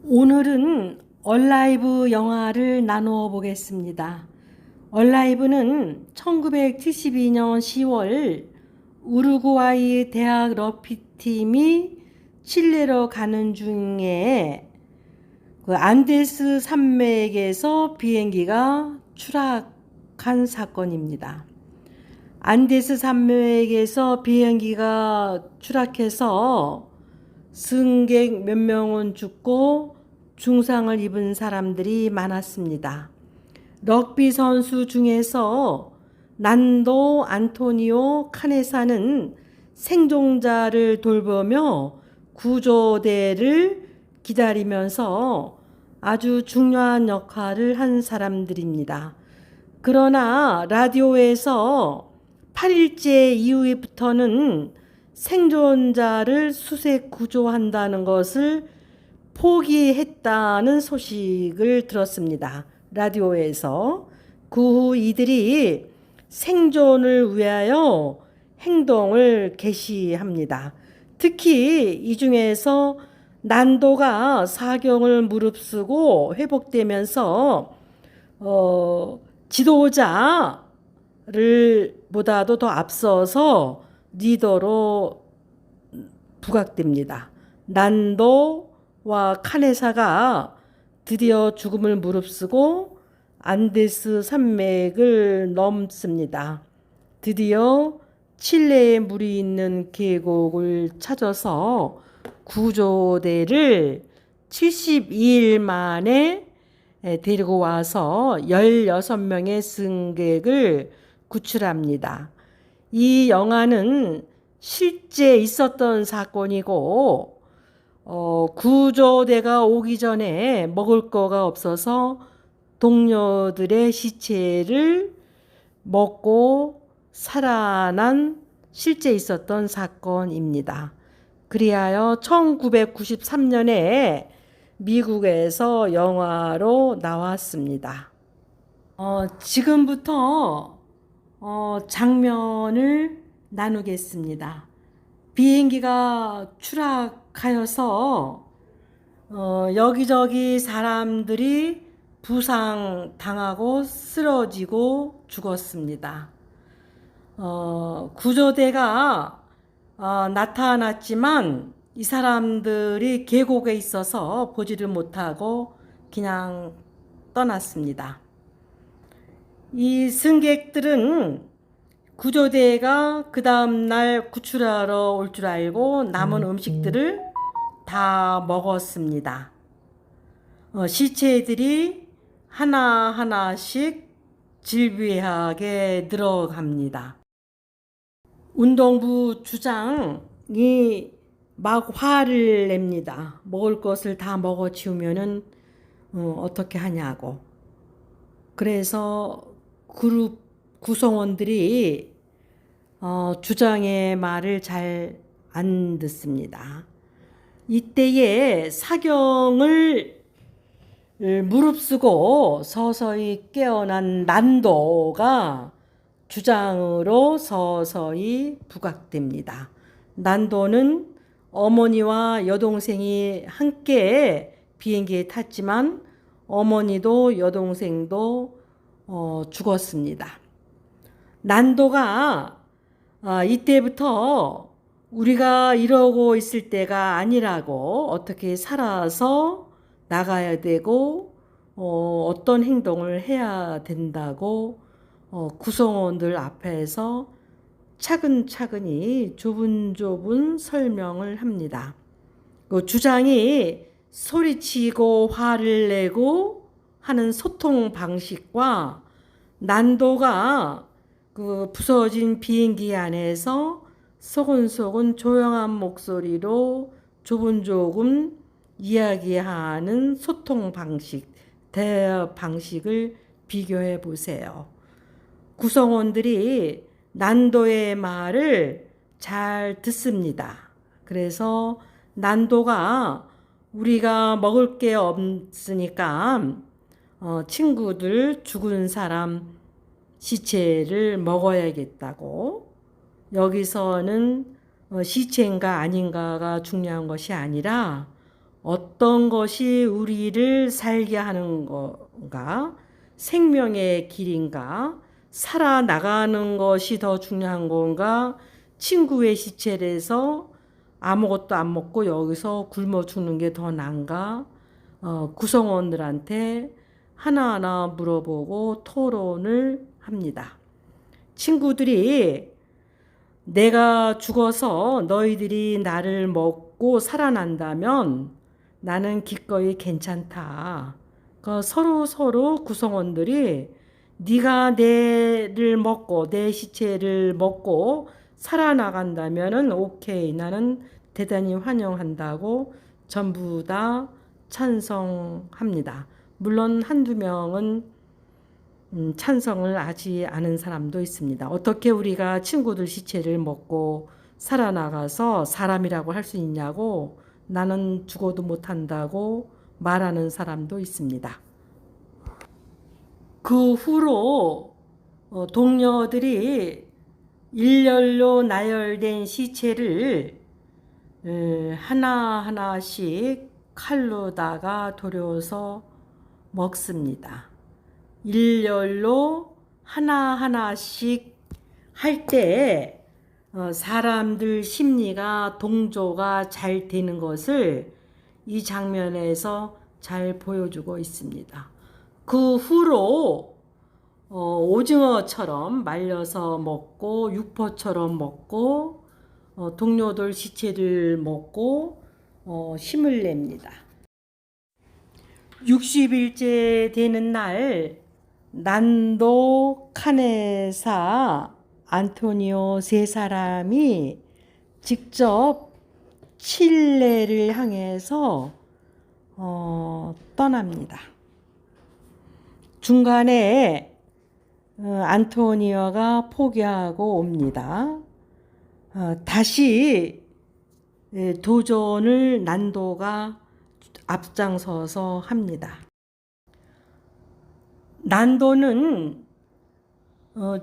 오늘은 얼라이브 영화를 나누어 보겠습니다. 얼라이브는 1972년 10월 우루과이 대학 러피팀이 칠레로 가는 중에 안데스 산맥에서 비행기가 추락한 사건입니다. 안데스 산맥에서 비행기가 추락해서 승객 몇 명은 죽고 중상을 입은 사람들이 많았습니다. 럭비 선수 중에서 난도 안토니오 카네사는 생존자를 돌보며 구조대를 기다리면서 아주 중요한 역할을 한 사람들입니다. 그러나 라디오에서 8일째 이후부터는 생존자를 수색 구조한다는 것을 포기했다는 소식을 들었습니다. 라디오에서. 그 후 이들이 생존을 위하여 행동을 개시합니다. 특히 이 중에서 난도가 사경을 무릅쓰고 회복되면서 지도자를 보다도 더 앞서서 리더로 부각됩니다. 난도와 카네사가 드디어 죽음을 무릅쓰고 안데스 산맥을 넘습니다. 드디어 칠레에 물이 있는 계곡을 찾아서 구조대를 72일 만에 데리고 와서 16명의 승객을 구출합니다. 이 영화는 실제 있었던 사건이고 구조대가 오기 전에 먹을 거가 없어서 동료들의 시체를 먹고 살아난 실제 있었던 사건입니다. 그리하여 1993년에 미국에서 영화로 나왔습니다. 지금부터 장면을 나누겠습니다. 비행기가 추락하여서 여기저기 사람들이 부상당하고 쓰러지고 죽었습니다. 구조대가 나타났지만 이 사람들이 계곡에 있어서 보지를 못하고 그냥 떠났습니다. 이 승객들은 구조대가 그 다음날 구출하러 올 줄 알고 남은 음식들을 다 먹었습니다. 시체들이 하나하나씩 질비하게 늘어갑니다. 운동부 주장이 막 화를 냅니다. 먹을 것을 다 먹어치우면은 어떻게 하냐고. 그래서 그룹 구성원들이 주장의 말을 잘 안 듣습니다. 이때에 사경을 무릅쓰고 서서히 깨어난 난도가 주장으로 서서히 부각됩니다. 난도는 어머니와 여동생이 함께 비행기에 탔지만 어머니도 여동생도 죽었습니다. 난도가 이때부터 우리가 이러고 있을 때가 아니라고, 어떻게 살아서 나가야 되고 어떤 행동을 해야 된다고 구성원들 앞에서 차근차근히 조분조분 설명을 합니다. 그 주장이 소리치고 화를 내고 하는 소통 방식과 난도가 그 부서진 비행기 안에서 소곤소곤 조용한 목소리로 조분조분 이야기하는 소통 방식, 대화 방식을 비교해 보세요. 구성원들이 난도의 말을 잘 듣습니다. 그래서 난도가 우리가 먹을 게 없으니까 친구들 죽은 사람 시체를 먹어야겠다고, 여기서는 시체인가 아닌가가 중요한 것이 아니라 어떤 것이 우리를 살게 하는 건가? 생명의 길인가? 살아나가는 것이 더 중요한 건가? 친구의 시체에서 아무것도 안 먹고 여기서 굶어 죽는 게 더 나은가? 구성원들한테 하나하나 물어보고 토론을 합니다. 친구들이 내가 죽어서 너희들이 나를 먹고 살아난다면 나는 기꺼이 괜찮다. 그러니까 서로 구성원들이 네가 내를 먹고 내 시체를 먹고 살아나간다면은 오케이. 나는 대단히 환영한다고 전부 다 찬성합니다. 물론 한두 명은 찬성을 하지 않은 사람도 있습니다. 어떻게 우리가 친구들 시체를 먹고 살아나가서 사람이라고 할 수 있냐고 나는 죽어도 못한다고 말하는 사람도 있습니다. 그 후로 동료들이 일렬로 나열된 시체를 하나하나씩 칼로다가 도려서 먹습니다. 일렬로 하나하나씩 할 때 사람들 심리가 동조가 잘 되는 것을 이 장면에서 잘 보여주고 있습니다. 그 후로 오징어처럼 말려서 먹고 육포처럼 먹고 동료들 시체를 먹고 힘을 냅니다. 60일째 되는 날 난도, 카네사, 안토니오 세 사람이 직접 칠레를 향해서 떠납니다. 중간에 안토니오가 포기하고 옵니다. 다시 도전을 난도가 앞장서서 합니다. 난도는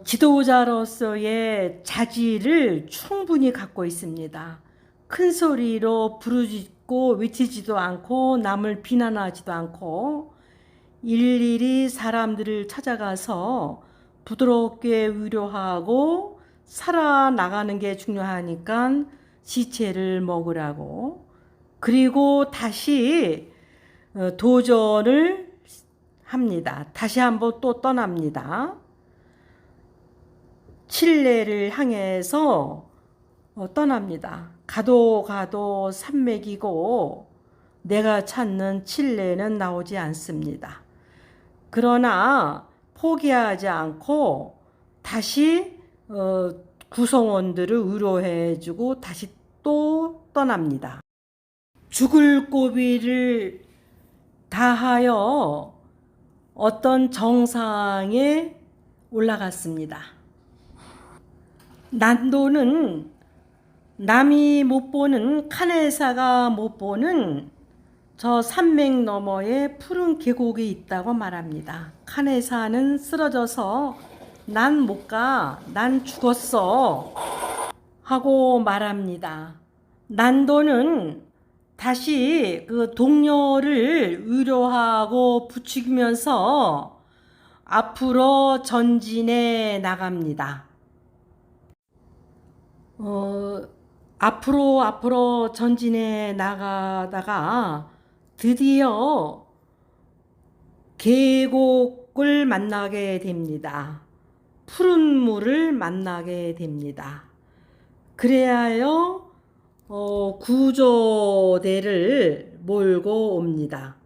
지도자로서의 자질을 충분히 갖고 있습니다. 큰 소리로 부르짖고 외치지도 않고 남을 비난하지도 않고 일일이 사람들을 찾아가서 부드럽게 위로하고 살아나가는 게 중요하니까 시체를 먹으라고, 그리고 다시 도전을 합니다. 다시 한번 또 떠납니다. 칠레를 향해서 떠납니다. 가도 산맥이고 내가 찾는 칠레는 나오지 않습니다. 그러나 포기하지 않고 다시 구성원들을 위로해주고 다시 또 떠납니다. 죽을 고비를 다하여 어떤 정상에 올라갔습니다. 난도는 남이 못 보는, 카네사가 못 보는 저 산맥 너머에 푸른 계곡이 있다고 말합니다. 카네사는 쓰러져서 난 못 가, 난 죽었어 하고 말합니다. 난도는 다시 그 동료를 위로하고 부추기면서 앞으로 전진해 나갑니다. 앞으로 전진해 나가다가 드디어 계곡을 만나게 됩니다. 푸른 물을 만나게 됩니다. 그래야 구조대를 몰고 옵니다.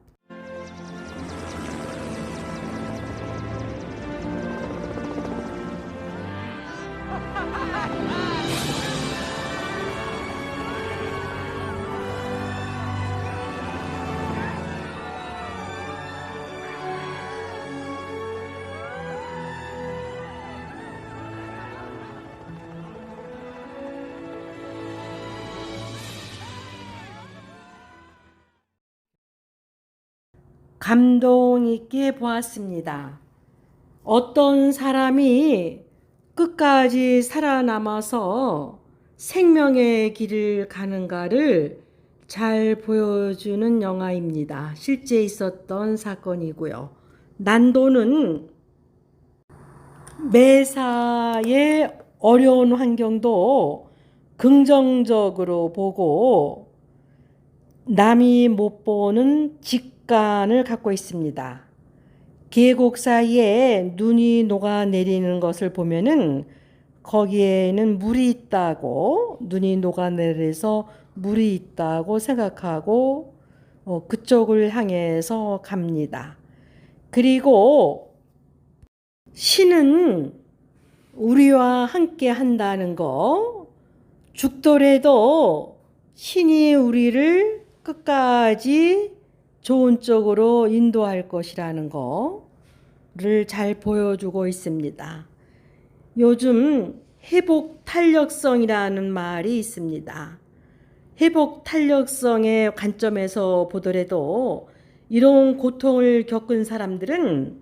감동 있게 보았습니다. 어떤 사람이 끝까지 살아남아서 생명의 길을 가는가를 잘 보여주는 영화입니다. 실제 있었던 사건이고요. 난도는 매사의 어려운 환경도 긍정적으로 보고 남이 못 보는 직관을 갖고 있습니다. 계곡 사이에 눈이 녹아내리는 것을 보면은 거기에는 물이 있다고, 눈이 녹아내려서 물이 있다고 생각하고 그쪽을 향해서 갑니다. 그리고 신은 우리와 함께 한다는 거, 죽더라도 신이 우리를 끝까지 좋은 쪽으로 인도할 것이라는 거를 잘 보여주고 있습니다. 요즘 회복 탄력성이라는 말이 있습니다. 회복 탄력성의 관점에서 보더라도 이런 고통을 겪은 사람들은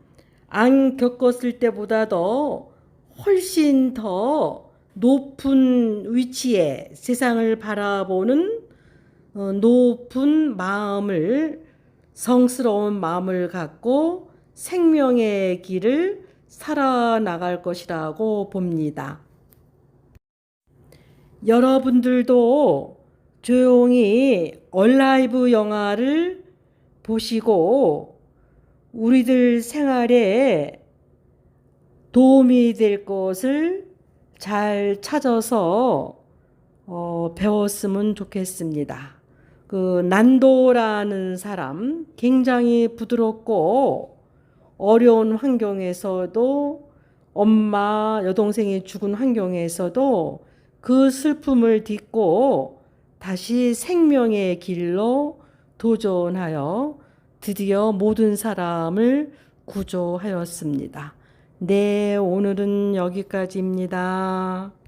안 겪었을 때보다도 훨씬 더 높은 위치에 세상을 바라보는 높은 마음을, 성스러운 마음을 갖고 생명의 길을 살아나갈 것이라고 봅니다. 여러분들도 조용히 얼라이브 영화를 보시고 우리들 생활에 도움이 될 것을 잘 찾아서 배웠으면 좋겠습니다. 그 난도라는 사람 굉장히 부드럽고 어려운 환경에서도 엄마 여동생이 죽은 환경에서도 그 슬픔을 딛고 다시 생명의 길로 도전하여 드디어 모든 사람을 구조하였습니다. 네, 오늘은 여기까지입니다.